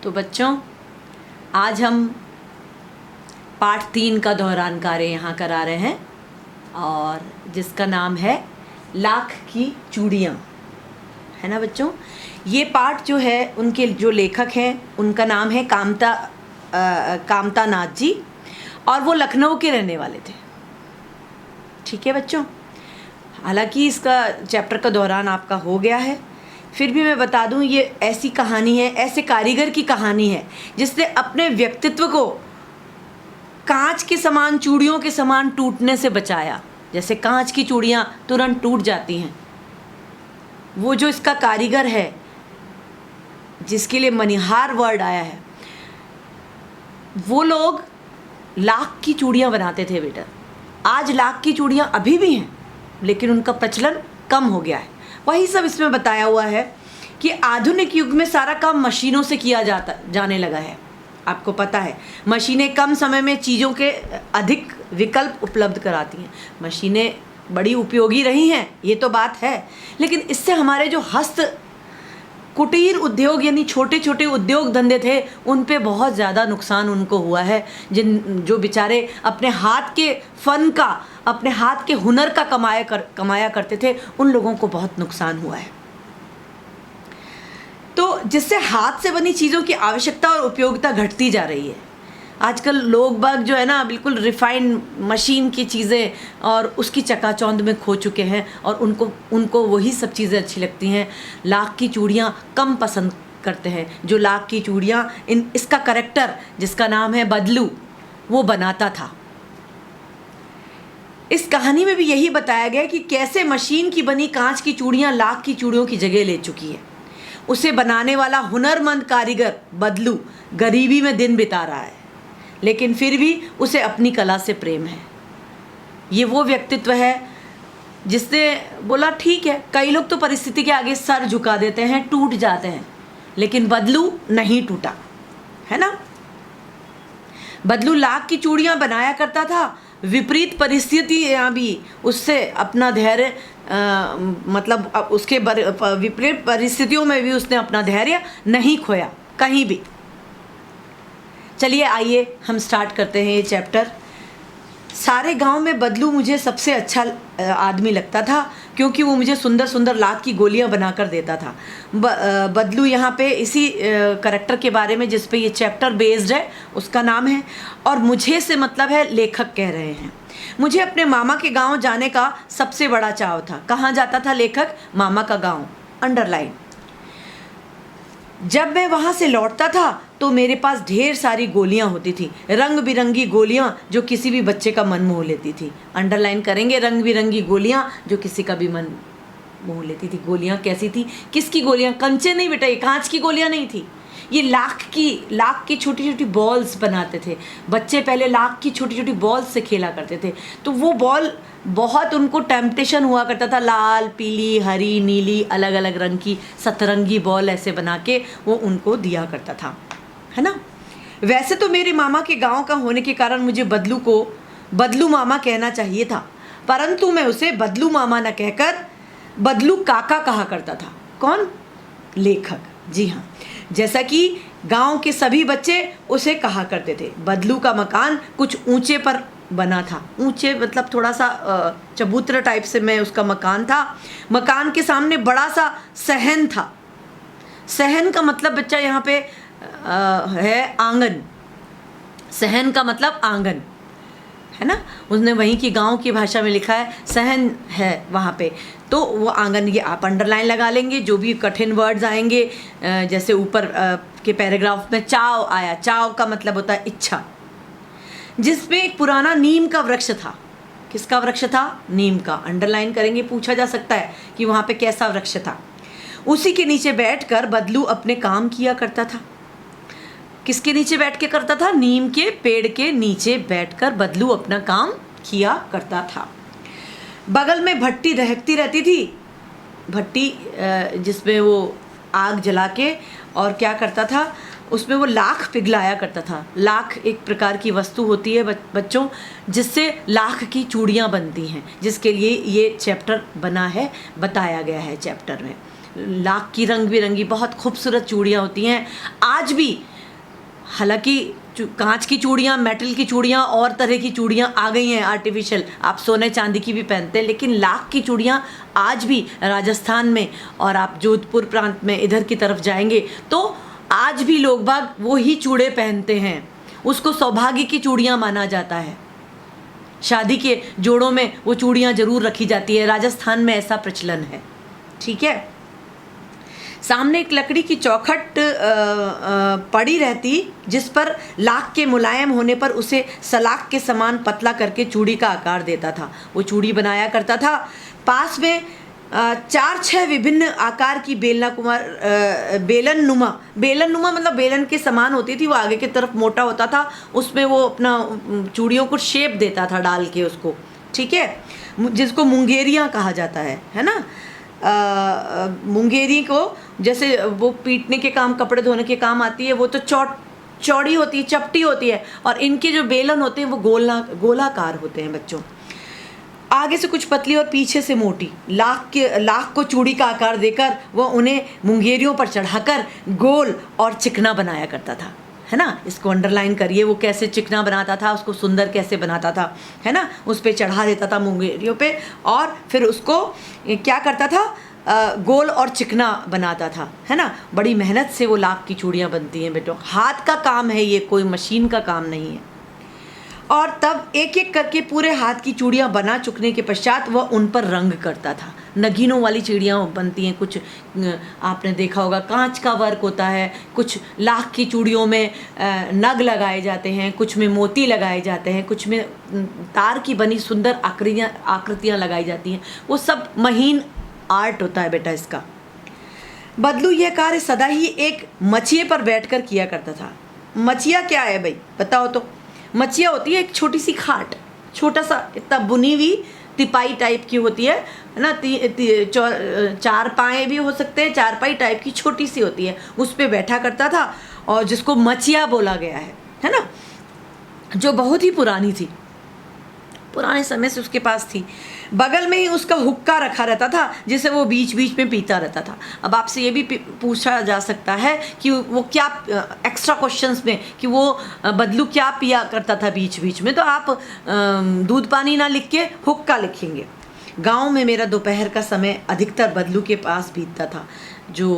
तो बच्चों, आज हम पाठ 3 का दोहरान कार्य यहाँ करा रहे हैं और जिसका नाम है लाख की चूड़ियाँ, है ना बच्चों। ये पाठ जो है उनके जो लेखक हैं उनका नाम है कामता नाथ जी और वो लखनऊ के रहने वाले थे। ठीक है बच्चों, हालांकि इसका चैप्टर का दोहरान आपका हो गया है, फिर भी मैं बता दूं ये ऐसी कहानी है, ऐसे कारीगर की कहानी है जिसने अपने व्यक्तित्व को कांच के समान, चूड़ियों के समान टूटने से बचाया। जैसे कांच की चूड़ियाँ तुरंत टूट जाती हैं, वो जो इसका कारीगर है जिसके लिए मनिहार वर्ड आया है, वो लोग लाख की चूड़ियाँ बनाते थे बेटा। आज लाख की चूड़ियाँ अभी भी हैं लेकिन उनका प्रचलन कम हो गया है। वही सब इसमें बताया हुआ है कि आधुनिक युग में सारा काम मशीनों से किया जाने लगा है। आपको पता है मशीनें कम समय में चीज़ों के अधिक विकल्प उपलब्ध कराती हैं। मशीनें बड़ी उपयोगी रही हैं, ये तो बात है, लेकिन इससे हमारे जो कुटीर उद्योग यानी छोटे छोटे उद्योग धंधे थे उन पे बहुत ज़्यादा नुकसान उनको हुआ है। जो बेचारे अपने हाथ के फन का, अपने हाथ के हुनर का कमाया करते थे, उन लोगों को बहुत नुकसान हुआ है। तो जिससे हाथ से बनी चीज़ों की आवश्यकता और उपयोगिता घटती जा रही है। आजकल लोग बाग जो है ना बिल्कुल रिफाइंड मशीन की चीज़ें और उसकी चकाचौंध में खो चुके हैं और उनको वही सब चीज़ें अच्छी लगती हैं। लाख की चूड़ियाँ कम पसंद करते हैं। जो लाख की चूड़ियाँ इसका कैरेक्टर जिसका नाम है बदलू, वो बनाता था। इस कहानी में भी यही बताया गया कि कैसे मशीन की बनी कांच की चूड़ियाँ लाख की चूड़ियों की जगह ले चुकी है। उसे बनाने वाला हुनरमंद कारीगर बदलू गरीबी में दिन बिता रहा है, लेकिन फिर भी उसे अपनी कला से प्रेम है। ये वो व्यक्तित्व है जिसने बोला ठीक है, कई लोग तो परिस्थिति के आगे सर झुका देते हैं, टूट जाते हैं, लेकिन बदलू नहीं टूटा, है ना। बदलू लाख की चूड़ियाँ बनाया करता था। विपरीत परिस्थितियाँ भी उससे अपना धैर्य मतलब उसके विपरीत परिस्थितियों में भी उसने अपना धैर्य नहीं खोया कहीं भी। चलिए आइए हम स्टार्ट करते हैं ये चैप्टर। सारे गांव में बदलू मुझे सबसे अच्छा आदमी लगता था क्योंकि वो मुझे सुंदर सुंदर लाख की गोलियां बनाकर देता था। बदलू यहाँ पे इसी करैक्टर के बारे में जिस पे ये चैप्टर बेस्ड है उसका नाम है, और मुझे से मतलब है लेखक कह रहे हैं। मुझे अपने मामा के गांव जाने का सबसे बड़ा चाव था। कहाँ जाता था लेखक? मामा का गाँव, अंडरलाइन। जब मैं वहाँ से लौटता था तो मेरे पास ढेर सारी गोलियाँ होती थी, रंग बिरंगी गोलियाँ जो किसी भी बच्चे का मन मोह लेती थी। अंडरलाइन करेंगे, रंग बिरंगी गोलियाँ जो किसी का भी मन मोह लेती थी। गोलियाँ कैसी थी? किसकी गोलियाँ? कंचे नहीं बेटा, ये कांच की गोलियाँ नहीं थी। ये लाख की छोटी छोटी बॉल्स बनाते थे बच्चे। पहले लाख की छोटी छोटी बॉल्स से खेला करते थे, तो वो बॉल बहुत उनको टेम्पटेशन हुआ करता था। लाल, पीली, हरी, नीली, अलग अलग रंग की सतरंगी बॉल ऐसे बना के वो उनको दिया करता था, है ना। वैसे तो मेरे मामा के गांव का होने के कारण मुझे बदलू को बदलू मामा कहना चाहिए था, परंतु मैं उसे बदलू मामा न कहकर बदलू काका कहा करता था। कौन? लेखक, जी हाँ। जैसा कि गांव के सभी बच्चे उसे कहा करते थे। बदलू का मकान कुछ ऊंचे पर बना था। ऊंचे मतलब थोड़ा सा चबूतरा टाइप से में उसका मकान था। मकान के सामने बड़ा सा सहन था। सहन का मतलब बच्चा यहाँ पे है आंगन। सहन का मतलब आंगन, है ना। उसने वहीं की गांव की भाषा में लिखा है सहन है वहाँ पे, तो वो आंगन। ये आप अंडरलाइन लगा लेंगे। जो भी कठिन वर्ड्स आएंगे, जैसे ऊपर के पैराग्राफ में चाव आया, चाव का मतलब होता है इच्छा। जिसमें एक पुराना नीम का वृक्ष था। किसका वृक्ष था? नीम का। अंडरलाइन करेंगे, पूछा जा सकता है कि वहाँ पे कैसा वृक्ष था। उसी के नीचे बैठकर बदलू अपने काम किया करता था। किसके नीचे बैठ के करता था? नीम के पेड़ के नीचे बैठकर बदलू अपना काम किया करता था। बगल में भट्टी दहकती रहती थी। भट्टी जिसमें वो आग जला के और क्या करता था, उसमें वो लाख पिघलाया करता था। लाख एक प्रकार की वस्तु होती है बच्चों, जिससे लाख की चूड़ियाँ बनती हैं, जिसके लिए ये चैप्टर बना है, बताया गया है चैप्टर में। लाख की रंग बिरंगी बहुत खूबसूरत चूड़ियाँ होती हैं। आज भी हालांकि कांच की चूड़ियाँ, मेटल की चूड़ियाँ और तरह की चूड़ियाँ आ गई हैं आर्टिफिशियल, आप सोने चांदी की भी पहनते हैं, लेकिन लाख की चूड़ियाँ आज भी राजस्थान में और आप जोधपुर प्रांत में इधर की तरफ जाएंगे तो आज भी लोग बाग वो ही चूड़े पहनते हैं। उसको सौभाग्य की चूड़ियाँ माना जाता है। शादी के जोड़ों में वो चूड़ियाँ जरूर रखी जाती है, राजस्थान में ऐसा प्रचलन है। ठीक है। सामने एक लकड़ी की चौखट पड़ी रहती जिस पर लाख के मुलायम होने पर उसे सलाख के समान पतला करके चूड़ी का आकार देता था। वो चूड़ी बनाया करता था। पास में 4-6 विभिन्न आकार की बेलन नुमा मतलब बेलन के समान होती थी। वो आगे की तरफ मोटा होता था, उसमें वो अपना चूड़ियों को शेप देता था डाल के उसको। ठीक है, जिसको मुंगेरियाँ कहा जाता है ना। मुंगेरी को जैसे वो पीटने के काम, कपड़े धोने के काम आती है, वो तो चौड़ी होती है, चपटी होती है, और इनके जो बेलन होते हैं वो गोलाकार होते हैं बच्चों। आगे से कुछ पतली और पीछे से मोटी। लाख को चूड़ी का आकार देकर वह उन्हें मुंगेरियों पर चढ़ाकर गोल और चिकना बनाया करता था, है ना। इसको अंडरलाइन करिए, वो कैसे चिकना बनाता था, उसको सुंदर कैसे बनाता था, है ना। उस पर चढ़ा देता था मुंगेरियों पे, और फिर उसको क्या करता था, गोल और चिकना बनाता था, है ना। बड़ी मेहनत से वो लाख की चूड़ियाँ बनती हैं बेटो, हाथ का काम है ये, कोई मशीन का काम नहीं है। और तब एक एक करके पूरे हाथ की चूड़ियाँ बना चुकने के पश्चात वह उन पर रंग करता था। नगीनों वाली चूड़ियाँ बनती हैं, कुछ आपने देखा होगा कांच का वर्क होता है, कुछ लाख की चूड़ियों में नग लगाए जाते हैं, कुछ में मोती लगाए जाते हैं, कुछ में तार की बनी सुंदर आकृतियाँ लगाई जाती हैं। वो सब महीन आर्ट होता है बेटा इसका। बदलू यह कार्य सदा ही एक मचिए पर बैठकर किया करता था। मचिया क्या है भाई, बताओ तो। मचिया होती है एक छोटी सी खाट, छोटा सा इतना बुनी हुई तिपाई टाइप की होती है ना। 4 पाए भी हो सकते हैं, 4 पाई टाइप की छोटी सी होती है, उस पर बैठा करता था, और जिसको मचिया बोला गया है ना, जो बहुत ही पुरानी थी, पुराने समय से उसके पास थी। बगल में ही उसका हुक्का रखा रहता था, जिसे वो बीच बीच में पीता रहता था। अब आपसे ये भी पूछा जा सकता है कि वो क्या, एक्स्ट्रा क्वेश्चंस में, कि वो बदलू क्या पिया करता था बीच बीच में, तो आप दूध पानी ना लिख के हुक्का लिखेंगे। गांव में मेरा दोपहर का समय अधिकतर बदलू के पास बीतता था। जो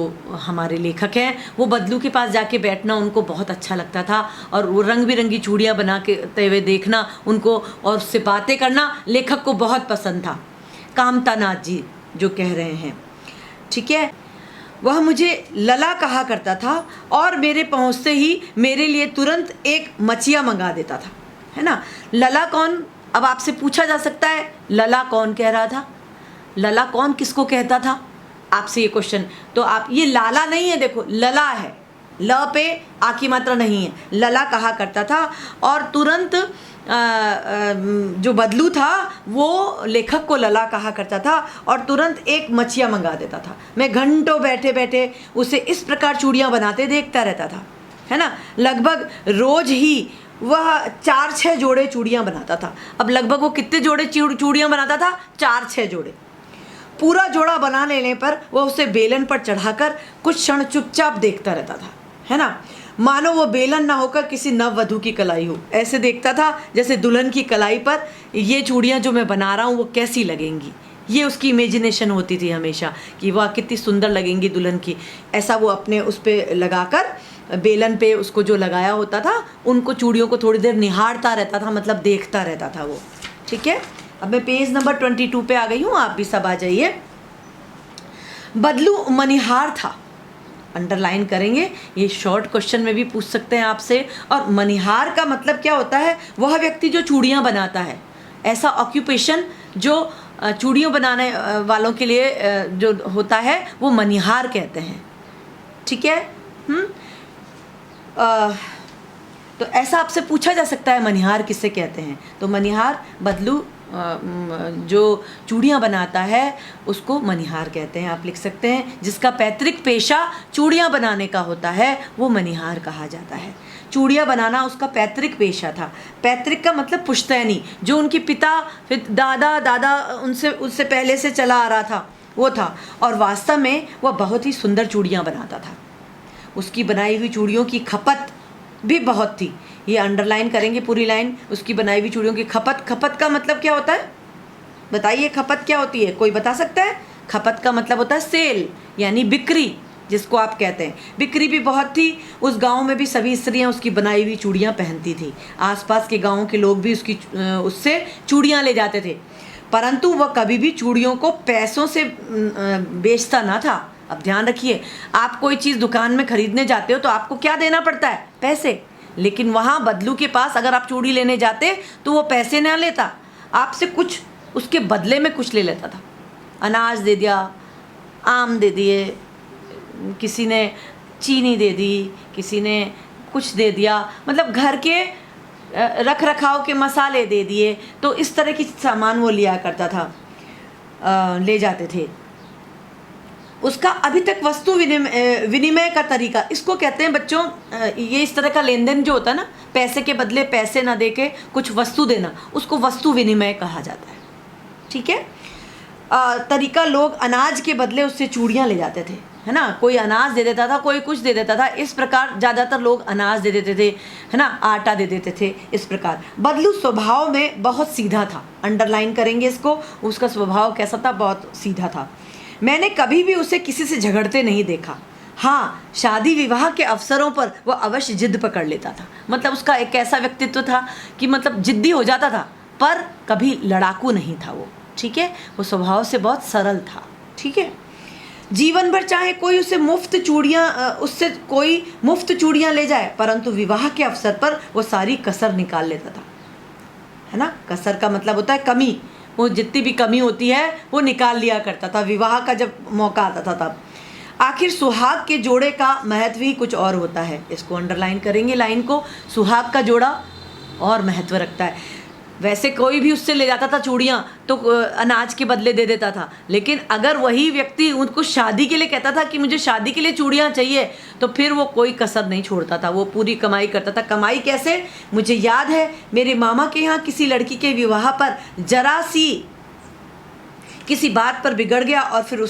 हमारे लेखक हैं वो बदलू के पास जाके बैठना उनको बहुत अच्छा लगता था, और वो रंग बिरंगी चूड़ियाँ बनाते हुए देखना उनको, और उससे बातें करना लेखक को बहुत पसंद था। कामतानाथ जी जो कह रहे हैं, ठीक है। वह मुझे लला कहा करता था, और मेरे पहुँचते ही मेरे लिए तुरंत एक मचिया मंगा देता था, है ना। लला कौन, अब आपसे पूछा जा सकता है लला कौन कह रहा था, लला कौन किसको कहता था, आपसे ये क्वेश्चन। तो आप, ये लाला नहीं है, देखो लला है, ल पे आ की मात्रा नहीं है, लला कहा करता था। और तुरंत जो बदलू था वो लेखक को लला कहा करता था, और तुरंत एक मचिया मंगा देता था। मैं घंटों बैठे बैठे उसे इस प्रकार चूड़ियाँ बनाते देखता रहता था, है ना। लगभग रोज ही वह 4-6 जोड़े चूड़ियाँ बनाता था। अब लगभग वो कितने जोड़े चूड़ियाँ बनाता था, 4-6 जोड़े। पूरा जोड़ा बना लेने पर वह उसे बेलन पर चढ़ाकर कुछ क्षण चुपचाप देखता रहता था, है ना। मानो वो बेलन ना होकर किसी नववधू की कलाई हो, ऐसे देखता था जैसे दुल्हन की कलाई पर ये चूड़ियाँ जो मैं बना रहा हूँ वो कैसी लगेंगी। ये उसकी इमेजिनेशन होती थी हमेशा कि वह कितनी सुंदर लगेंगी दुल्हन की। ऐसा वो अपने उस पर लगाकर, बेलन पे उसको जो लगाया होता था, उनको चूड़ियों को थोड़ी देर निहारता रहता था, मतलब देखता रहता था वो। ठीक है, अब मैं पेज नंबर 22 पे आ गई हूँ, आप भी सब आ जाइए। बदलू मनिहार था, अंडरलाइन करेंगे, ये शॉर्ट क्वेश्चन में भी पूछ सकते हैं आपसे। और मनिहार का मतलब क्या होता है, वह व्यक्ति जो चूड़ियाँ बनाता है, ऐसा ऑक्यूपेशन जो चूड़ियों बनाने वालों के लिए जो होता है वो मनिहार कहते हैं। ठीक है। तो ऐसा आपसे पूछा जा सकता है मनिहार किसे कहते हैं, तो मनिहार बदलू जो चूड़ियाँ बनाता है उसको मनिहार कहते हैं, आप लिख सकते हैं। जिसका पैतृक पेशा चूड़ियाँ बनाने का होता है वो मनिहार कहा जाता है। चूड़ियाँ बनाना उसका पैतृक पेशा था। पैतृक का मतलब पुश्तैनी, जो उनके पिता फिर दादा उससे पहले से चला आ रहा था वो था, और वास्तव में वह बहुत ही सुंदर चूड़ियाँ बनाता था। उसकी बनाई हुई चूड़ियों की खपत भी बहुत थी। ये अंडरलाइन करेंगे पूरी लाइन, उसकी बनाई हुई चूड़ियों की खपत। खपत का मतलब क्या होता है बताइए, खपत क्या होती है, कोई बता सकता है? खपत का मतलब होता है सेल, यानी बिक्री, जिसको आप कहते हैं। बिक्री भी बहुत थी। उस गांव में भी सभी स्त्रियां उसकी बनाई हुई चूड़ियां पहनती थी। आसपास के गांवों के लोग भी उससे चूड़ियां ले जाते थे, परंतु वह कभी भी चूड़ियों को पैसों से बेचता ना था। अब ध्यान रखिए, आप कोई चीज़ दुकान में खरीदने जाते हो तो आपको क्या देना पड़ता है? पैसे। लेकिन वहाँ बदलू के पास अगर आप चूड़ी लेने जाते तो वो पैसे ना लेता, आपसे कुछ उसके बदले में कुछ ले लेता था। अनाज दे दिया, आम दे दिए, किसी ने चीनी दे दी, किसी ने कुछ दे दिया, मतलब घर के रख रखाव के मसाले दे दिए। तो इस तरह की सामान वो लिया करता था, ले जाते थे। उसका अभी तक वस्तु विनिमय का तरीका, इसको कहते हैं बच्चों, ये इस तरह का लेन देन जो होता है ना, पैसे के बदले पैसे ना दे के कुछ वस्तु देना, उसको वस्तु विनिमय कहा जाता है। ठीक है। तरीका, लोग अनाज के बदले उससे चूड़ियाँ ले जाते थे, है ना। कोई अनाज दे देता था, कोई कुछ दे देता था। इस प्रकार ज़्यादातर लोग अनाज दे देते थे, है ना, आटा दे देते थे। इस प्रकार बदलू स्वभाव में बहुत सीधा था। अंडरलाइन करेंगे इसको, उसका स्वभाव कैसा था? बहुत सीधा था। मैंने कभी भी उसे किसी से झगड़ते नहीं देखा। हाँ, शादी विवाह के अवसरों पर वह अवश्य जिद पकड़ लेता था। मतलब उसका एक ऐसा व्यक्तित्व था कि मतलब जिद्दी हो जाता था, पर कभी लड़ाकू नहीं था वो। ठीक है, वो स्वभाव से बहुत सरल था। ठीक है। जीवन भर चाहे कोई उससे मुफ्त चूड़ियाँ ले जाए, परंतु विवाह के अवसर पर वो सारी कसर निकाल लेता था, है ना। कसर का मतलब होता है कमी। वो जितनी भी कमी होती है वो निकाल लिया करता था विवाह का जब मौका आता था तब। आखिर सुहाग के जोड़े का महत्व ही कुछ और होता है। इसको अंडरलाइन करेंगे लाइन को, सुहाग का जोड़ा और महत्व रखता है। वैसे कोई भी उससे ले जाता था चूड़ियाँ तो अनाज के बदले दे देता था, लेकिन अगर वही व्यक्ति उनको शादी के लिए कहता था कि मुझे शादी के लिए चूड़ियाँ चाहिए, तो फिर वो कोई कसर नहीं छोड़ता था, वो पूरी कमाई करता था। कमाई कैसे? मुझे याद है मेरे मामा के यहाँ किसी लड़की के विवाह पर जरा सी किसी बात पर बिगड़ गया और फिर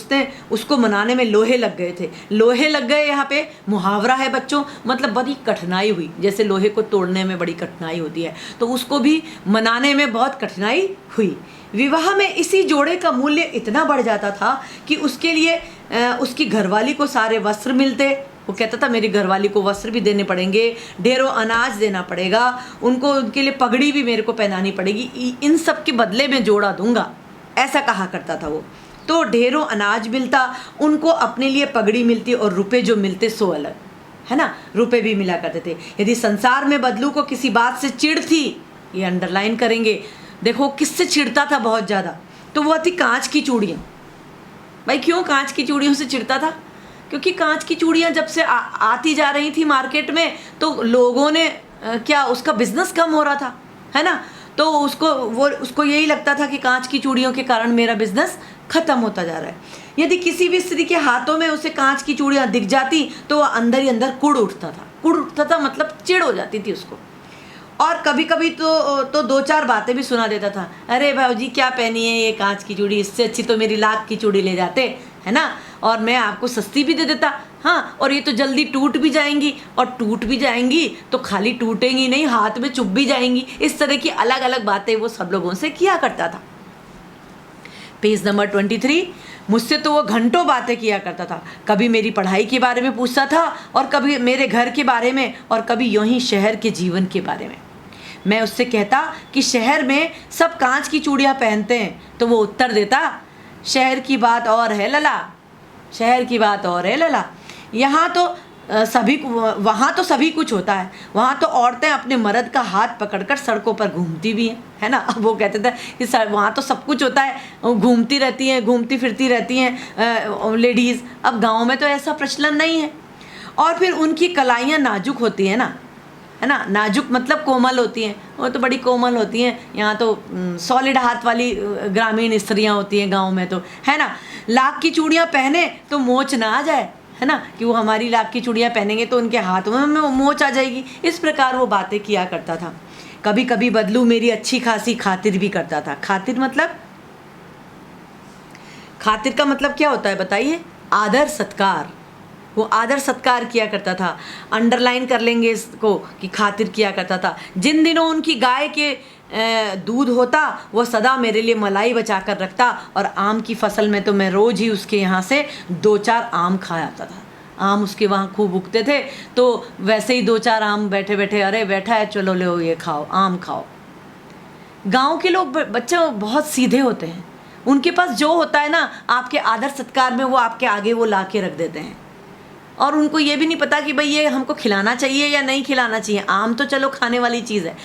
उसको मनाने में लोहे लग गए थे। लोहे लग गए यहाँ पे मुहावरा है बच्चों, मतलब बड़ी कठिनाई हुई। जैसे लोहे को तोड़ने में बड़ी कठिनाई होती है, तो उसको भी मनाने में बहुत कठिनाई हुई। विवाह में इसी जोड़े का मूल्य इतना बढ़ जाता था कि उसके लिए उसकी घरवाली को सारे वस्त्र मिलते। वो कहता था मेरी घरवाली को वस्त्र भी देने पड़ेंगे, ढेरों अनाज देना पड़ेगा, उनके लिए पगड़ी भी मेरे को पहनानी पड़ेगी, इन सब के बदले में जोड़ा दूंगा, ऐसा कहा करता था वो। तो ढेरों अनाज मिलता, उनको अपने लिए पगड़ी मिलती और रुपए जो मिलते सो अलग, है ना, रुपए भी मिला करते थे। यदि संसार में बदलू को किसी बात से चिढ़ थी, ये अंडरलाइन करेंगे, देखो किससे चिढ़ता था बहुत ज़्यादा, तो वह थी कांच की चूड़ियाँ। भाई क्यों कांच की चूड़ियों से चिढ़ता था? क्योंकि कांच की चूड़ियाँ जब से आती जा रही थी मार्केट में, तो लोगों ने क्या उसका बिजनेस कम हो रहा था, है ना। तो उसको यही लगता था कि कांच की चूड़ियों के कारण मेरा बिजनेस खत्म होता जा रहा है। यदि किसी भी स्त्री के हाथों में उसे कांच की चूड़ियाँ दिख जाती तो वह अंदर ही अंदर कुड़ उठता था, मतलब चिढ़ हो जाती थी उसको। और कभी कभी तो दो चार बातें भी सुना देता था, अरे भाजी क्या पहनी है ये कांच की चूड़ी, इससे अच्छी तो मेरी लाख की चूड़ी ले जाते, है ना, और मैं आपको सस्ती भी दे देता। हाँ, और ये तो जल्दी टूट भी जाएंगी, और टूट भी जाएंगी तो खाली टूटेंगी नहीं, हाथ में चुभ भी जाएंगी। इस तरह की अलग अलग बातें वो सब लोगों से किया करता था। पेज नंबर 23, मुझसे तो वो घंटों बातें किया करता था। कभी मेरी पढ़ाई के बारे में पूछता था, और कभी मेरे घर के बारे में, और कभी यूं ही शहर के जीवन के बारे में। मैं उससे कहता कि शहर में सब कांच की चूड़ियाँ पहनते हैं, तो वो उत्तर देता, शहर की बात और है लला, शहर की बात और है लला। वहाँ तो सभी कुछ होता है। वहाँ तो औरतें अपने मर्द का हाथ पकड़कर सड़कों पर घूमती भी हैं, है ना। अब वो कहते थे कि वहाँ तो सब कुछ होता है, घूमती रहती हैं, घूमती फिरती रहती हैं लेडीज़। अब गाँव में तो ऐसा प्रचलन नहीं है। और फिर उनकी कलाइयाँ नाजुक होती हैं ना, है ना, नाजुक मतलब कोमल होती हैं, वो तो बड़ी कोमल होती हैं। यहाँ तो सॉलिड हाथ वाली ग्रामीण स्त्रियाँ होती हैं गाँव में, तो है ना। लाख की चूड़ियाँ पहने तो मोच ना आ जाए, है ना, कि वो हमारी लाख की चूड़ियाँ पहनेंगे तो उनके हाथों में मोच आ जाएगी। इस प्रकार वो बातें किया करता था। कभी कभी बदलू मेरी अच्छी खासी खातिर भी करता था। खातिर का मतलब क्या होता है बताइए? आदर सत्कार, वो आदर सत्कार किया करता था। अंडरलाइन कर लेंगे इसको कि खातिर किया करता था। जिन दिनों उनकी गाय के दूध होता वो सदा मेरे लिए मलाई बचा कर रखता, और आम की फसल में तो मैं रोज़ ही उसके यहाँ से 2-4 आम खा आता था। आम उसके वहाँ खूब उगते थे, तो वैसे ही 2-4 आम बैठे बैठे, अरे बैठा है चलो लो ये खाओ, आम खाओ। गांव के लोग बच्चे बहुत सीधे होते हैं, उनके पास जो होता है ना आपके आदर सत्कार में वो आपके आगे वो ला के रख देते हैं, और उनको ये भी नहीं पता कि भाई ये हमको खिलाना चाहिए या नहीं खिलाना चाहिए। आम तो चलो खाने वाली चीज़ है।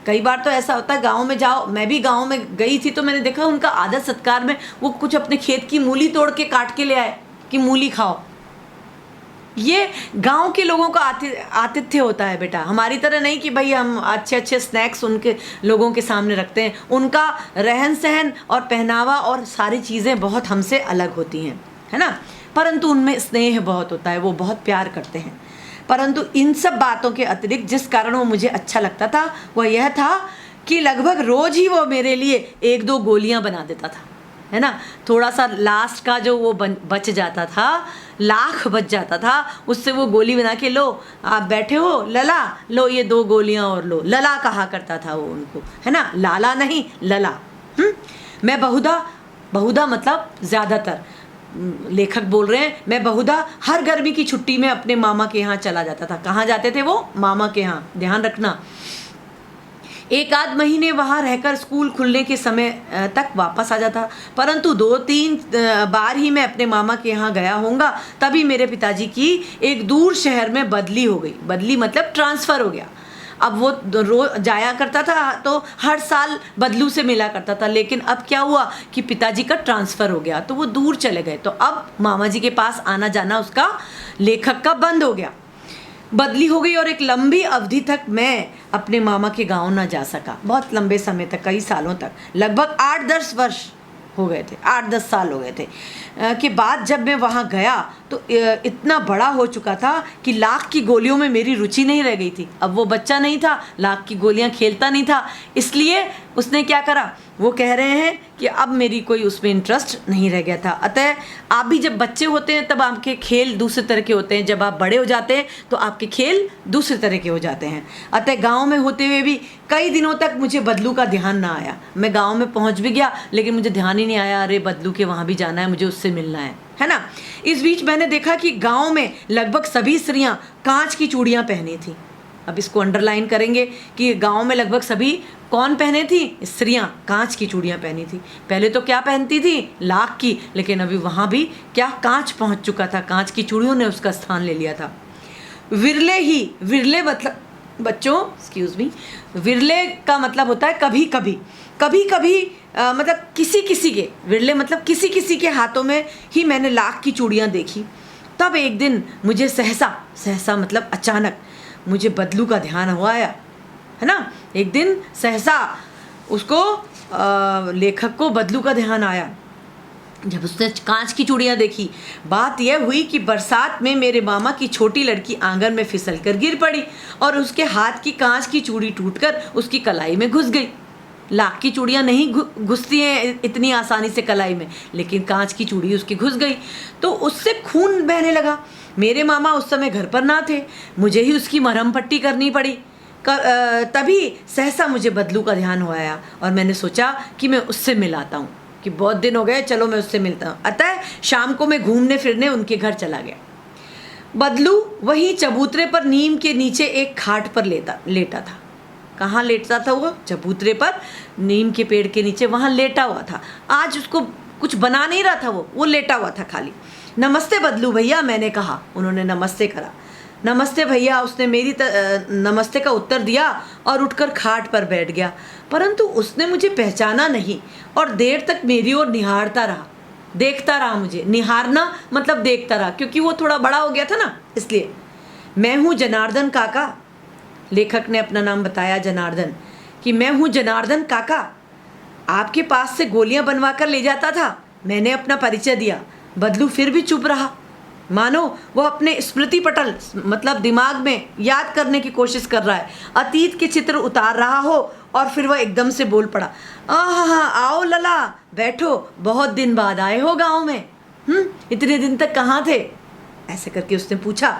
कई बार तो ऐसा होता है गांव में जाओ, मैं भी गांव में गई थी तो मैंने देखा उनका आदर सत्कार में वो कुछ अपने खेत की मूली तोड़ के काट के ले आए कि मूली खाओ। ये गांव के लोगों का आतिथ्य होता है बेटा, हमारी तरह नहीं कि भाई हम अच्छे अच्छे स्नैक्स उनके लोगों के सामने रखते हैं। उनका रहन सहन और पहनावा और सारी चीज़ें बहुत हमसे अलग होती हैं, है ना, परंतु उनमें स्नेह बहुत होता है, वो बहुत प्यार करते हैं। परंतु इन सब बातों के अतिरिक्त जिस कारण वो मुझे अच्छा लगता था वह यह था कि लगभग रोज़ ही वो मेरे लिए 1-2 गोलियां बना देता था, है ना। थोड़ा सा लास्ट का जो वो बच जाता था, लाख बच जाता था, उससे वो गोली बना के, लो आप बैठे हो लला, लो ये 2 गोलियां और लो। लला कहा करता था वो उनको, है ना, लाला नहीं लला। मैं बहुधा मतलब ज़्यादातर, लेखक बोल रहे हैं, मैं बहुधा हर गर्मी की छुट्टी में अपने मामा के यहाँ चला जाता था। कहाँ जाते थे वो? मामा के यहाँ, ध्यान रखना। 1-आध महीने वहाँ रहकर स्कूल खुलने के समय तक वापस आ जाता, परंतु 2-3 बार ही मैं अपने मामा के यहाँ गया होऊंगा, तभी मेरे पिताजी की एक दूर शहर में बदली हो गई। बदली मतलब ट्रांसफ़र हो गया। अब वो रोज जाया करता था तो हर साल बदलू से मिला करता था, लेकिन अब क्या हुआ कि पिताजी का ट्रांसफ़र हो गया तो वो दूर चले गए, तो अब मामा जी के पास आना जाना उसका, लेखक का, बंद हो गया। बदली हो गई और एक लंबी अवधि तक मैं अपने मामा के गांव ना जा सका। बहुत लंबे समय तक, कई सालों तक, लगभग 8-10 वर्ष हो गए थे, 8-10 साल हो गए थे के बाद जब मैं वहाँ गया तो इतना बड़ा हो चुका था कि लाख की गोलियों में मेरी रुचि नहीं रह गई थी। अब वो बच्चा नहीं था, लाख की गोलियाँ खेलता नहीं था, इसलिए उसने क्या करा, वो कह रहे हैं कि अब मेरी कोई उसमें इंटरेस्ट नहीं रह गया था। अतः आप भी जब बच्चे होते हैं तब आपके खेल दूसरे तरह के होते हैं, जब आप बड़े हो जाते हैं तो आपके खेल दूसरे तरह के हो जाते हैं। अतः गांव में होते हुए भी कई दिनों तक मुझे बदलू का ध्यान ना आया। मैं गांव में पहुंच भी गया लेकिन मुझे ध्यान ही नहीं आया, अरे बदलू के वहाँ भी जाना है, मुझे उससे मिलना है ना। इस बीच मैंने देखा कि गाँव में लगभग सभी स्त्रियाँ कांच की चूड़ियाँ पहनी थी। अब इसको अंडरलाइन करेंगे कि गांव में लगभग सभी कौन पहने थी? स्त्रियां कांच की चूड़ियां पहनी थी। पहले तो क्या पहनती थी? लाख की, लेकिन अभी वहाँ भी क्या कांच पहुँच चुका था, कांच की चूड़ियों ने उसका स्थान ले लिया था। विरले मतलब बच्चों, एक्सक्यूज़ मी, विरले का मतलब होता है कभी कभी, कभी कभी मतलब किसी किसी के, विरले मतलब किसी किसी के हाथों में ही मैंने लाख की चूड़ियाँ देखी। तब एक दिन मुझे सहसा मतलब अचानक मुझे बदलू का ध्यान हुआ आया, है ना। एक दिन सहसा उसको लेखक को बदलू का ध्यान आया जब उसने कांच की चूड़ियाँ देखी। बात यह हुई कि बरसात में मेरे मामा की छोटी लड़की आंगन में फिसल कर गिर पड़ी और उसके हाथ की कांच की चूड़ी टूटकर उसकी कलाई में घुस गई। लाख की चूड़ियाँ नहीं घुसती हैं इतनी आसानी से कलाई में, लेकिन कांच की चूड़ी उसकी घुस गई तो उससे खून बहने लगा। मेरे मामा उस समय घर पर ना थे, मुझे ही उसकी मरहम पट्टी करनी पड़ी। तभी सहसा मुझे बदलू का ध्यान हुआ आया और मैंने सोचा कि मैं उससे मिलाता हूँ, कि बहुत दिन हो गए, चलो मैं उससे मिलता हूँ। अतः शाम को मैं घूमने फिरने उनके घर चला गया। बदलू वहीं चबूतरे पर नीम के नीचे एक खाट पर लेटा था। कहाँ लेटता था वो? चबूतरे पर नीम के पेड़ के नीचे, वहाँ लेटा हुआ था। आज उसको कुछ बना नहीं रहा था, वो लेटा हुआ था खाली। नमस्ते बदलू भैया, मैंने कहा। उन्होंने नमस्ते करा। नमस्ते भैया, उसने मेरी नमस्ते का उत्तर दिया और उठकर खाट पर बैठ गया, परंतु उसने मुझे पहचाना नहीं और देर तक मेरी ओर निहारता रहा, देखता रहा। मुझे निहारना मतलब देखता रहा, क्योंकि वो थोड़ा बड़ा हो गया था ना, इसलिए। मैं हूँ जनार्दन काका, लेखक ने अपना नाम बताया जनार्दन, कि मैं हूँ जनार्दन काका, आपके पास से गोलियां बनवा कर ले जाता था। मैंने अपना परिचय दिया। बदलू फिर भी चुप रहा, मानो वो अपने स्मृति पटल मतलब दिमाग में याद करने की कोशिश कर रहा है, अतीत के चित्र उतार रहा हो। और फिर वह एकदम से बोल पड़ा, आओ लला, बैठो, बहुत दिन बाद आए हो गाँव में। इतने दिन तक कहाँ थे? ऐसे करके उसने पूछा।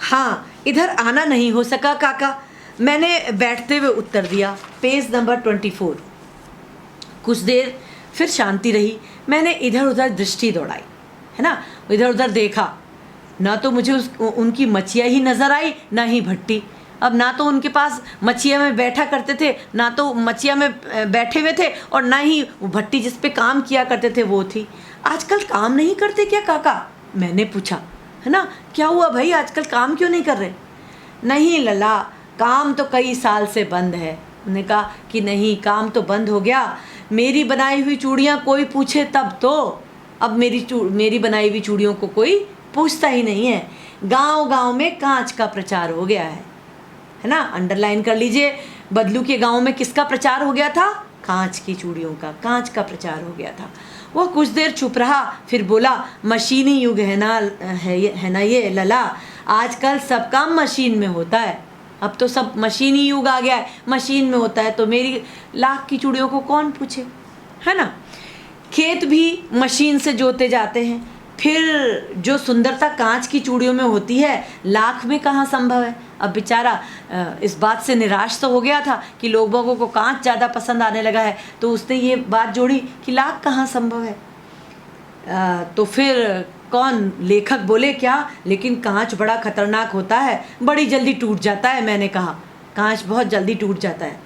हाँ, इधर आना नहीं हो सका काका, मैंने बैठते हुए उत्तर दिया। Page number 24। कुछ देर फिर शांति रही। मैंने इधर उधर दृष्टि दौड़ाई, है ना, इधर उधर देखा। ना तो मुझे उनकी मच्छिया ही नज़र आई, ना ही भट्टी। अब ना तो उनके पास मच्छिया में बैठा करते थे, ना तो मच्छिया में बैठे हुए थे, और ना ही वो भट्टी जिस पे काम किया करते थे वो थी। आजकल काम नहीं करते क्या काका, मैंने पूछा, है ना, क्या हुआ भाई, आजकल काम क्यों नहीं कर रहे? नहीं लला, काम तो कई साल से बंद है। उन्होंने कहा कि नहीं, काम तो बंद हो गया, मेरी बनाई हुई चूड़ियाँ कोई पूछे तब तो। अब मेरी बनाई हुई चूड़ियों को कोई पूछता ही नहीं है। गांव-गांव में कांच का प्रचार हो गया है ना। अंडरलाइन कर लीजिए, बदलू के गांव में किसका प्रचार हो गया था? कांच की चूड़ियों का, कांच का प्रचार हो गया था। वो कुछ देर चुप रहा, फिर बोला, मशीनी युग है ना ये लला, आजकल सब काम मशीन में होता है। अब तो सब मशीनी युग आ गया है, मशीन में होता है, तो मेरी लाख की चूड़ियों को कौन पूछे, है ना। खेत भी मशीन से जोते जाते हैं, फिर जो सुंदरता कांच की चूड़ियों में होती है लाख में कहाँ संभव है। अब बेचारा इस बात से निराश तो हो गया था कि लोगों को कांच ज़्यादा पसंद आने लगा है, तो उसने ये बात जोड़ी कि लाख कहाँ संभव है। तो फिर कौन लेखक बोले, क्या, लेकिन कांच बड़ा खतरनाक होता है, बड़ी जल्दी टूट जाता है। मैंने कहा, कांच बहुत जल्दी टूट जाता है,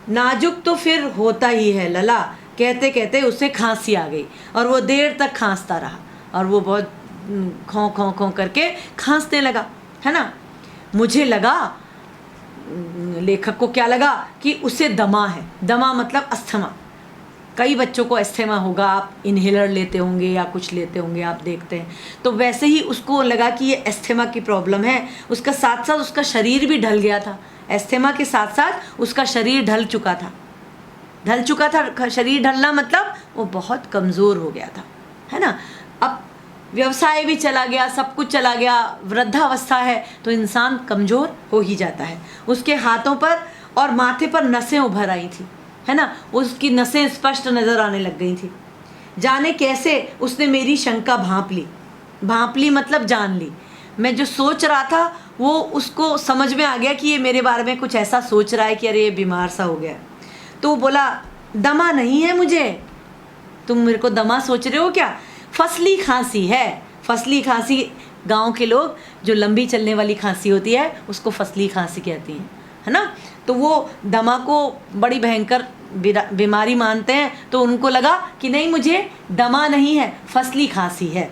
नाजुक तो फिर होता ही है लला। कहते कहते उसे खांसी आ गई और वो देर तक खांसता रहा, और वो बहुत खौं खौं खौं करके खांसने लगा, है ना। मुझे लगा, लेखक को क्या लगा, कि उसे दमा है। दमा मतलब अस्थमा। कई बच्चों को अस्थमा होगा, आप इन्हेलर लेते होंगे या कुछ लेते होंगे, आप देखते हैं, तो वैसे ही उसको लगा कि ये अस्थमा की प्रॉब्लम है। उसका साथ साथ उसका शरीर भी ढल गया था, अस्थमा के साथ साथ उसका शरीर ढल चुका था। शरीर ढलना मतलब वो बहुत कमज़ोर हो गया था, है ना। अब व्यवसाय भी चला गया, सब कुछ चला गया, वृद्धावस्था है तो इंसान कमज़ोर हो ही जाता है। उसके हाथों पर और माथे पर नसें उभर आई थी, है ना, उसकी नसें स्पष्ट नज़र आने लग गई थी। जाने कैसे उसने मेरी शंका भांप ली मतलब जान ली। मैं जो सोच रहा था वो उसको समझ में आ गया कि ये मेरे बारे में कुछ ऐसा सोच रहा है कि अरे ये बीमार सा हो गया। तो वो बोला, दमा नहीं है मुझे। तुम मेरे को दमा सोच रहे हो क्या? फसली खांसी है। फसली खांसी, गांव के लोग जो लंबी चलने वाली खांसी होती है उसको फसली खांसी कहती हैं, है ना। तो वो दमा को बड़ी भयंकर बीमारी मानते हैं, तो उनको लगा कि नहीं, मुझे दमा नहीं है, फसली खांसी है।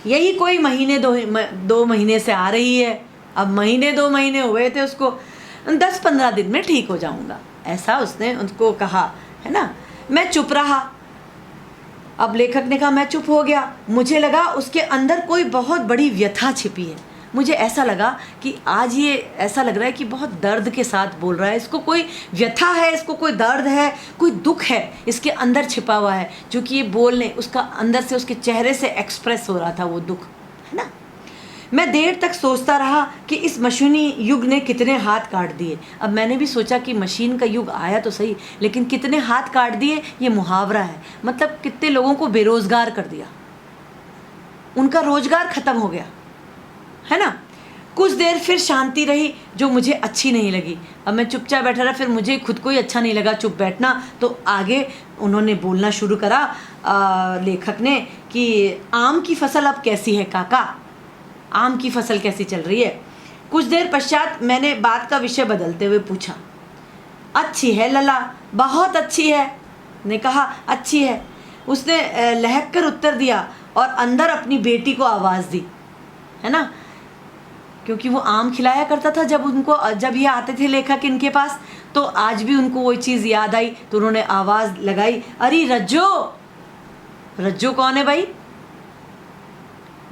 यही कोई महीने दो महीने से आ रही है। अब महीने 2 महीने हुए थे उसको, 10-15 दिन में ठीक हो जाऊंगा, ऐसा उसने उनको कहा, है ना। मैं चुप रहा। अब लेखक ने कहा, मैं चुप हो गया। मुझे लगा उसके अंदर कोई बहुत बड़ी व्यथा छिपी है। मुझे ऐसा लगा कि आज ये ऐसा लग रहा है कि बहुत दर्द के साथ बोल रहा है, इसको कोई व्यथा है, इसको कोई दर्द है, कोई दुख है इसके अंदर छिपा हुआ है, जो कि ये बोलने उसका अंदर से, उसके चेहरे से एक्सप्रेस हो रहा था वो दुख, है ना। मैं देर तक सोचता रहा कि इस मशीनी युग ने कितने हाथ काट दिए। अब मैंने भी सोचा कि मशीन का युग आया तो सही, लेकिन कितने हाथ काट दिए, ये मुहावरा है, मतलब कितने लोगों को बेरोज़गार कर दिया, उनका रोज़गार ख़त्म हो गया, है ना। कुछ देर फिर शांति रही जो मुझे अच्छी नहीं लगी। अब मैं चुपचाप बैठा रहा, फिर मुझे खुद को ही अच्छा नहीं लगा चुप बैठना। तो आगे उन्होंने बोलना शुरू करा, लेखक ने, कि आम की फसल अब कैसी है काका, आम की फसल कैसी चल रही है। कुछ देर पश्चात मैंने बात का विषय बदलते हुए पूछा, अच्छी है लला, बहुत अच्छी है। ने कहा, अच्छी है। उसने लहक कर उत्तर दिया और अंदर अपनी बेटी को आवाज़ दी, है ना, क्योंकि वो आम खिलाया करता था जब ये आते थे लेखक इनके पास, तो आज भी उनको वो चीज़ याद आई, तो उन्होंने आवाज़ लगाई, अरे रज्जो। रज्जो कौन है भाई?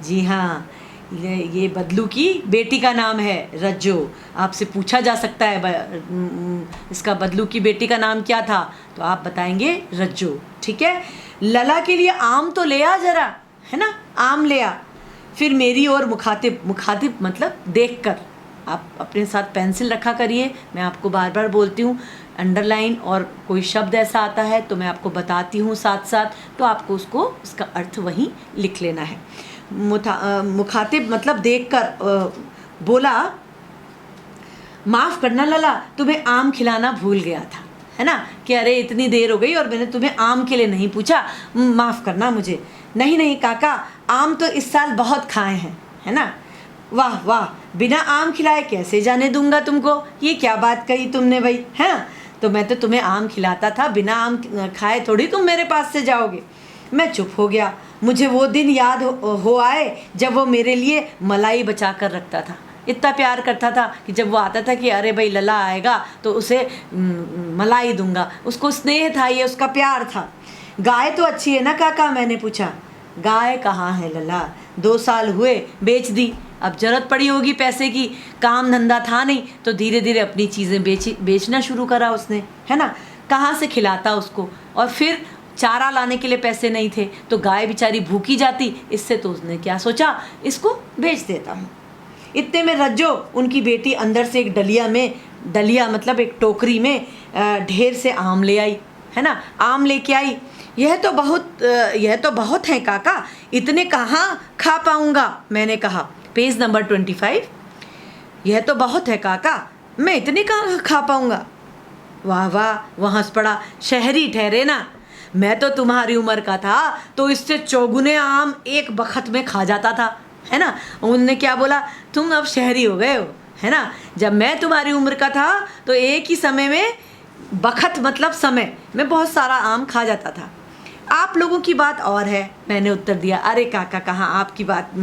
जी हाँ, ये बदलू की बेटी का नाम है रज्जो। आपसे पूछा जा सकता है इसका बदलू की बेटी का नाम क्या था, तो आप बताएंगे रज्जो, ठीक है। लला के लिए आम तो ले आ जरा, है ना, आम ले आ। फिर मेरी ओर मुखातिब मतलब देखकर, आप अपने साथ पेंसिल रखा करिए, मैं आपको बार बार बोलती हूँ, अंडरलाइन और कोई शब्द ऐसा आता है तो मैं आपको बताती हूँ साथ साथ, तो आपको उसका अर्थ वहीं लिख लेना है। मुखातिब मतलब देखकर बोला, माफ़ करना लला, तुम्हें आम खिलाना भूल गया था, है ना, कि अरे इतनी देर हो गई और मैंने तुम्हें आम के लिए नहीं पूछा, माफ़ करना मुझे। नहीं नहीं काका, आम तो इस साल बहुत खाए हैं, है ना। वाह वाह, बिना आम खिलाए कैसे जाने दूंगा तुमको, ये क्या बात कही तुमने भाई, हैं। तो मैं तो तुम्हें आम खिलाता था, बिना आम खाए थोड़ी तुम मेरे पास से जाओगे। मैं चुप हो गया। मुझे वो दिन याद हो आए जब वो मेरे लिए मलाई बचा कर रखता था। इतना प्यार करता था कि जब वो आता था कि अरे भाई लला आएगा तो उसे मलाई दूंगा। उसको स्नेह था, ये उसका प्यार था। गाय तो अच्छी है ना काका, मैंने पूछा। गाय कहाँ है लला, 2 साल हुए बेच दी। अब ज़रूरत पड़ी होगी पैसे की, काम धंधा था नहीं तो धीरे धीरे अपनी चीज़ें बेचना शुरू करा उसने, है ना। कहाँ से खिलाता उसको, और फिर चारा लाने के लिए पैसे नहीं थे तो गाय बेचारी भूखी जाती। इससे तो उसने क्या सोचा, इसको बेच देता हूँ। इतने में रज्जो, उनकी बेटी, अंदर से एक डलिया मतलब एक टोकरी में ढेर से आम ले आई, है ना। आम लेके आई। यह तो बहुत है काका, इतने कहाँ खा पाऊँगा, मैंने कहा। Page number 25। यह तो बहुत है काका, मैं इतने कहाँ खा पाऊँगा। वाह वाह, वह हंस पड़ा। शहरी ठहरे ना, मैं तो तुम्हारी उम्र का था तो इससे चौगुने आम एक बखत में खा जाता था, है ना। उनने क्या बोला, तुम अब शहरी हो गए हो, है ना। जब मैं तुम्हारी उम्र का था तो एक ही समय में, बखत मतलब समय में, बहुत सारा आम खा जाता था। आप लोगों की बात और है, मैंने उत्तर दिया। अरे काका, कहाँ आपकी बात,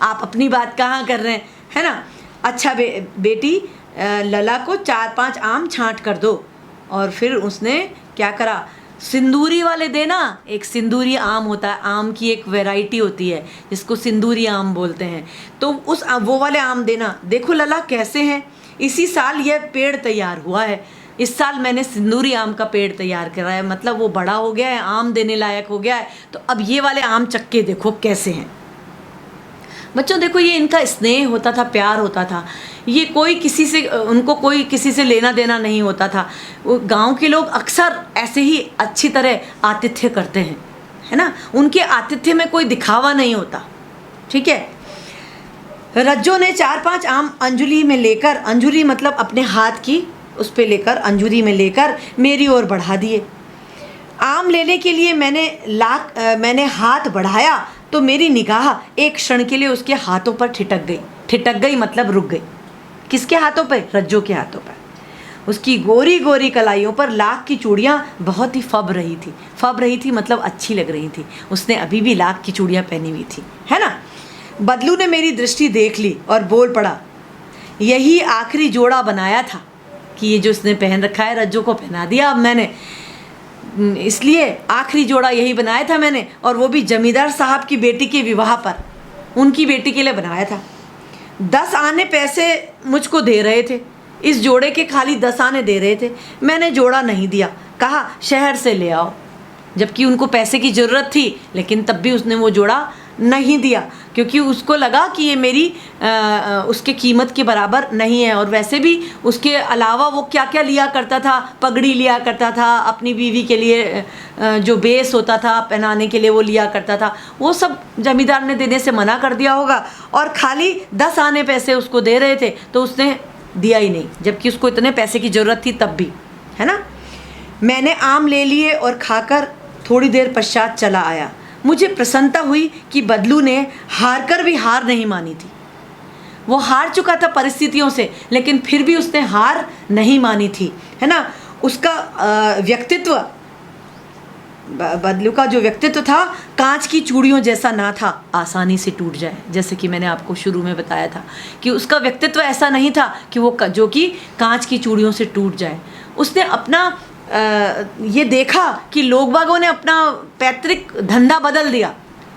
आप अपनी बात कहाँ कर रहे हैं, है ना। अच्छा बेटी, लला को 4-5 आम छांट कर दो। और फिर उसने क्या करा, सिंदूरी वाले देना। एक सिंदूरी आम होता है, आम की एक वैरायटी होती है जिसको सिंदूरी आम बोलते हैं, तो वो वाले आम देना। देखो लला कैसे हैं, इसी साल यह पेड़ तैयार हुआ है। इस साल मैंने सिंदूरी आम का पेड़ तैयार करा है, मतलब वो बड़ा हो गया है, आम देने लायक हो गया है। तो अब ये वाले आम चक्के देखो कैसे हैं। बच्चों देखो, ये इनका स्नेह होता था, प्यार होता था। ये उनको कोई किसी से लेना देना नहीं होता था। गांव के लोग अक्सर ऐसे ही अच्छी तरह आतिथ्य करते हैं, है ना। उनके आतिथ्य में कोई दिखावा नहीं होता, ठीक है। रज्जो ने 4-5 आम अंजुली में लेकर, अंजुली मतलब अपने हाथ की, उस पे लेकर, अंजुली में लेकर मेरी ओर बढ़ा दिए। आम लेने के लिए मैंने हाथ बढ़ाया तो मेरी निगाह एक क्षण के लिए उसके हाथों पर ठिठक गई मतलब रुक गई। किसके हाथों पे, रज्जो के हाथों पर। उसकी गोरी गोरी कलाइयों पर लाख की चूड़ियाँ बहुत ही फब रही थी मतलब अच्छी लग रही थी। उसने अभी भी लाख की चूड़ियाँ पहनी हुई थी, है ना। बदलू ने मेरी दृष्टि देख ली और बोल पड़ा, यही आखिरी जोड़ा बनाया था कि ये जो उसने पहन रखा है, रज्जो को पहना दिया अब मैंने, इसलिए आखिरी जोड़ा यही बनाया था मैंने, और वो भी जमींदार साहब की बेटी के विवाह पर, उनकी बेटी के लिए बनाया था। 10 आने पैसे मुझको दे रहे थे, इस जोड़े के खाली 10 आने दे रहे थे। मैंने जोड़ा नहीं दिया, कहा शहर से ले आओ, जबकि उनको पैसे की ज़रूरत थी, लेकिन तब भी उसने वो जोड़ा नहीं दिया क्योंकि उसको लगा कि ये मेरी उसके कीमत के बराबर नहीं है। और वैसे भी उसके अलावा वो क्या क्या लिया करता था, पगड़ी लिया करता था अपनी बीवी के लिए, जो बेस होता था पहनाने के लिए वो लिया करता था, वो सब जमींदार ने देने से मना कर दिया होगा। और खाली 10 आने पैसे उसको दे रहे थे तो उसने दिया ही नहीं, जबकि उसको इतने पैसे की ज़रूरत थी तब भी, है ना। मैंने आम ले लिए और खाकर थोड़ी देर पश्चात चला आया। मुझे प्रसन्नता हुई कि बदलू ने हार कर भी हार नहीं मानी थी। वो हार चुका था परिस्थितियों से, लेकिन फिर भी उसने हार नहीं मानी थी, है ना। उसका व्यक्तित्व, बदलू का जो व्यक्तित्व था कांच की चूड़ियों जैसा ना था, आसानी से टूट जाए। जैसे कि मैंने आपको शुरू में बताया था कि उसका व्यक्तित्व ऐसा नहीं था कि वो जो कि कांच की चूड़ियों से टूट जाए। उसने अपना ये देखा कि लोग बागों ने अपना पैतृक धंधा बदल दिया,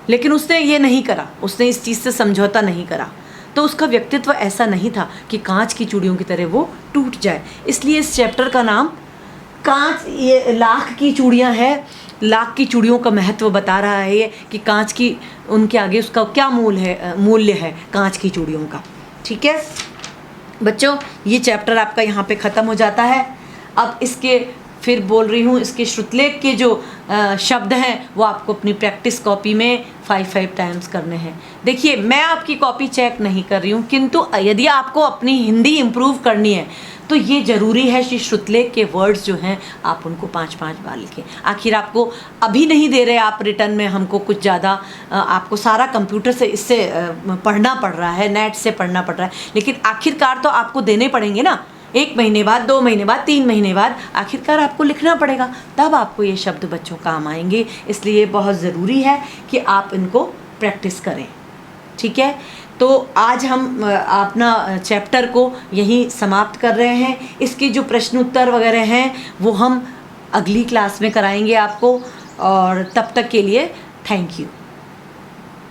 लेकिन उसने ये नहीं करा, उसने इस चीज़ से समझौता नहीं करा। तो उसका व्यक्तित्व ऐसा नहीं था कि कांच की चूड़ियों की तरह वो टूट जाए। इसलिए इस चैप्टर का नाम कांच, ये लाख की चूड़ियाँ है। लाख की चूड़ियों का महत्व बता रहा है ये कि कांच की, उनके आगे उसका क्या मूल्य है कांच की चूड़ियों का। ठीक है बच्चों, ये चैप्टर आपका यहाँ पे ख़त्म हो जाता है। अब इसके फिर बोल रही हूँ, इसके श्रुतलेख के जो शब्द हैं वो आपको अपनी प्रैक्टिस कॉपी में 5 टाइम्स करने हैं। देखिए, मैं आपकी कॉपी चेक नहीं कर रही हूँ, किंतु यदि आपको अपनी हिंदी इम्प्रूव करनी है तो ये ज़रूरी है कि श्रुतलेख के वर्ड्स जो हैं आप उनको 5 बार लिखें। आखिर आपको अभी नहीं दे रहे आप रिटर्न में हमको कुछ ज़्यादा, आपको सारा कंप्यूटर से इससे पढ़ना पड़ रहा है, नेट से पढ़ना पड़ रहा है, लेकिन आखिरकार तो आपको देने पड़ेंगे ना। 1 महीने बाद, 2 महीने बाद, 3 महीने बाद आखिरकार आपको लिखना पड़ेगा, तब आपको ये शब्द बच्चों काम आएंगे। इसलिए बहुत ज़रूरी है कि आप इनको प्रैक्टिस करें। ठीक है, तो आज हम अपना चैप्टर को यहीं समाप्त कर रहे हैं। इसके जो प्रश्न उत्तर वगैरह हैं वो हम अगली क्लास में कराएंगे आपको, और तब तक के लिए थैंक यू।